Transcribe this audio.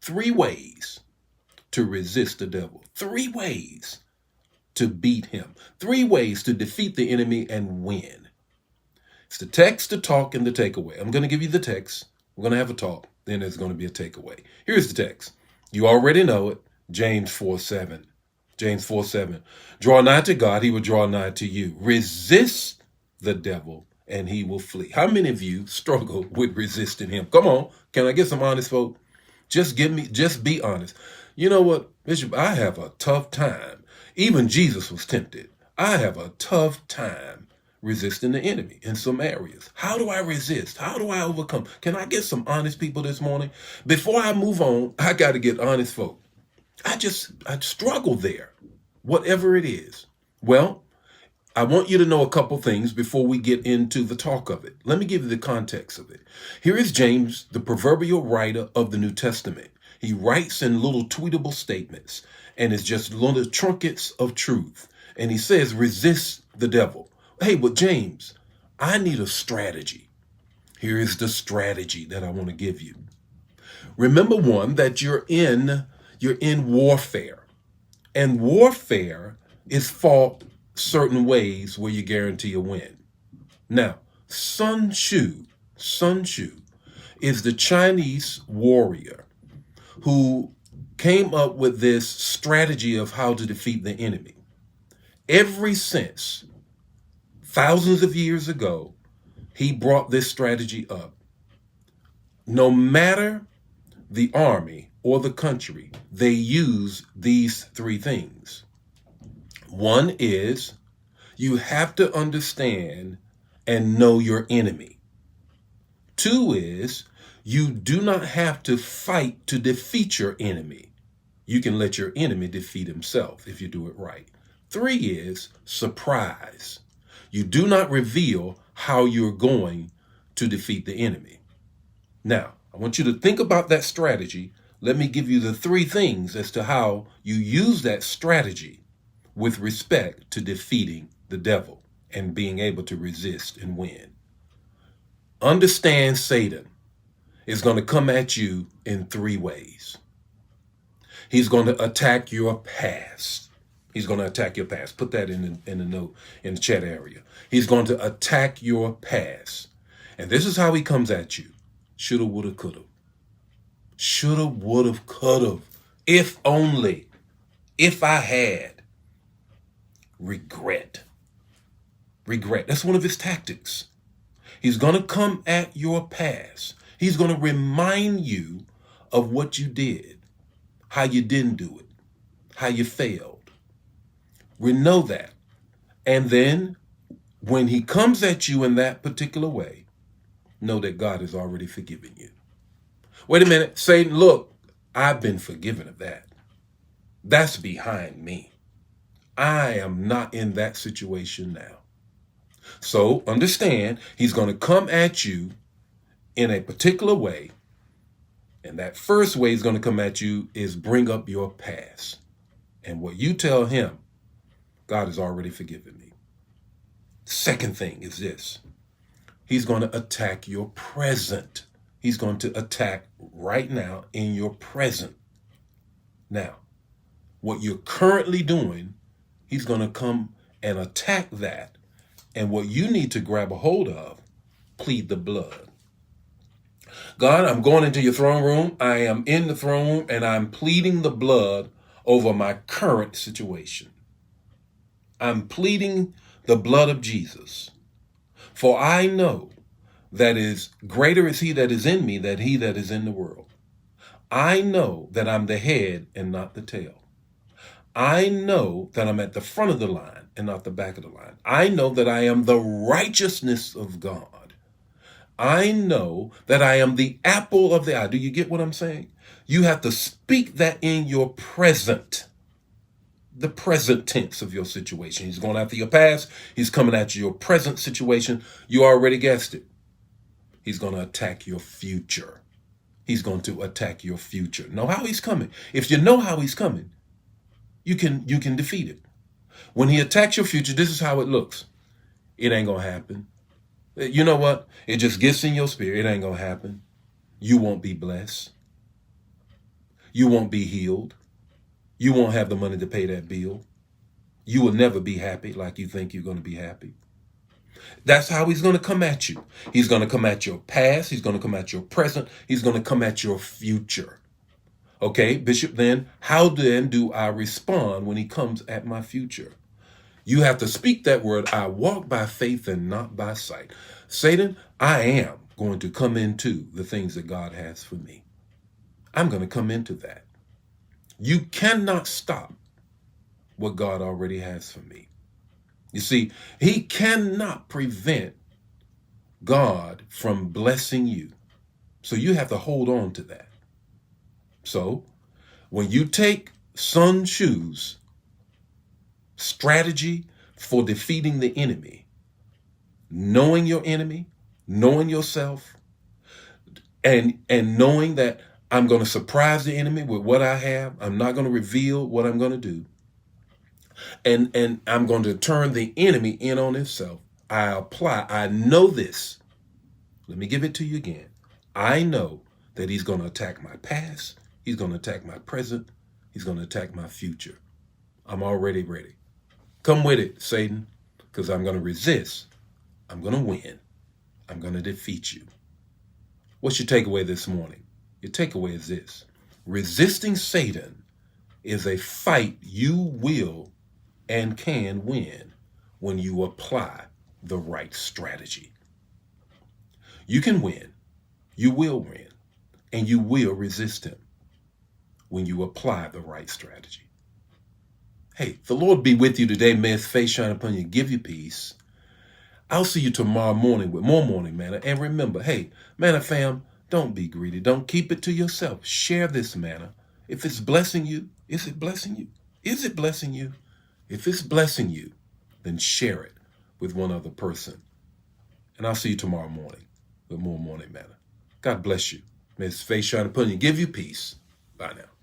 Three ways to resist the devil. Three ways to beat him. Three ways to defeat the enemy and win. It's the text, the talk, and the takeaway. I'm going to give you the text. We're going to have a talk. Then there's going to be a takeaway. Here's the text. You already know it. James 4:7. James 4:7. Draw nigh to God, he will draw nigh to you. Resist the devil, and he will flee. How many of you struggle with resisting him? Come on. Can I get some honest folk? Just be honest. You know what, Bishop? I have a tough time. Even Jesus was tempted. I have a tough time resisting the enemy in some areas. How do I resist? How do I overcome? Can I get some honest people this morning? Before I move on, I got to get honest folk. I struggle there, whatever it is. Well, I want you to know a couple things before we get into the talk of it. Let me give you the context of it. Here is James, the proverbial writer of the New Testament. He writes in little tweetable statements, and it's just little trinkets of truth. And he says, resist the devil. Hey, but James, I need a strategy. Here is the strategy that I want to give you. Remember, one, that you're in warfare. And warfare is fought certain ways where you guarantee a win. Now, Sun Tzu is the Chinese warrior who came up with this strategy of how to defeat the enemy. Ever since thousands of years ago, he brought this strategy up. No matter the army or the country, they use these three things. One is you have to understand and know your enemy. Two is you do not have to fight to defeat your enemy. You can let your enemy defeat himself if you do it right. Three is surprise. You do not reveal how you're going to defeat the enemy. Now, I want you to think about that strategy. Let me give you the three things as to how you use that strategy with respect to defeating the devil and being able to resist and win. Understand Satan is going to come at you in three ways. He's going to attack your past. He's going to attack your past. Put that in the note in the chat area. He's going to attack your past. And this is how he comes at you. Shoulda, woulda, coulda. Shoulda, woulda, coulda. If only. If I had. Regret. That's one of his tactics. He's going to come at your past. He's going to remind you of what you did, how you didn't do it, how you failed. We know that. And then when he comes at you in that particular way, know that God has already forgiven you. Wait a minute, Satan, look, I've been forgiven of that. That's behind me. I am not in that situation now. So understand, he's going to come at you in a particular way. And that first way he's going to come at you is bring up your past. And what you tell him, God has already forgiven me. Second thing is this. He's going to attack your present. He's going to attack right now in your present. Now, what you're currently doing, he's going to come and attack that. And what you need to grab a hold of, plead the blood. God, I'm going into your throne room. I am in the throne room and I'm pleading the blood over my current situation. I'm pleading the blood of Jesus. For I know that is greater is he that is in me than he that is in the world. I know that I'm the head and not the tail. I know that I'm at the front of the line and not the back of the line. I know that I am the righteousness of God. I know that I am the apple of the eye. Do you get what I'm saying? You have to speak that in your present, the present tense of your situation. He's going after your past. He's coming at your present situation. You already guessed it. He's going to attack your future. He's going to attack your future. Know how he's coming. If you know how he's coming, you can defeat it. When he attacks your future, this is how it looks. It ain't going to happen. You know what? It just gets in your spirit. It ain't going to happen. You won't be blessed. You won't be healed. You won't have the money to pay that bill. You will never be happy like you think you're going to be happy. That's how he's going to come at you. He's going to come at your past. He's going to come at your present. He's going to come at your future. Okay, Bishop, then how then do I respond when he comes at my future? You have to speak that word. I walk by faith and not by sight. Satan, I am going to come into the things that God has for me. I'm going to come into that. You cannot stop what God already has for me. You see, he cannot prevent God from blessing you. So you have to hold on to that. So when you take Sun Tzu's strategy for defeating the enemy, knowing your enemy, knowing yourself, and knowing that I'm going to surprise the enemy with what I have, I'm not going to reveal what I'm going to do, and I'm going to turn the enemy in on himself. I know this. Let me give it to you again. I know that he's going to attack my past. He's going to attack my present. He's going to attack my future. I'm already ready. Come with it, Satan, because I'm going to resist. I'm going to win. I'm going to defeat you. What's your takeaway this morning? Your takeaway is this. Resisting Satan is a fight you will and can win when you apply the right strategy. You can win, you will win, and you will resist him when you apply the right strategy. Hey, the Lord be with you today. May his face shine upon you, give you peace. I'll see you tomorrow morning with more Morning Manna. And remember, hey, Manna fam, don't be greedy. Don't keep it to yourself. Share this manna. If it's blessing you, is it blessing you? Is it blessing you? If it's blessing you, then share it with one other person. And I'll see you tomorrow morning with more Morning Manna. God bless you. May his face shine upon you, give you peace. Bye now.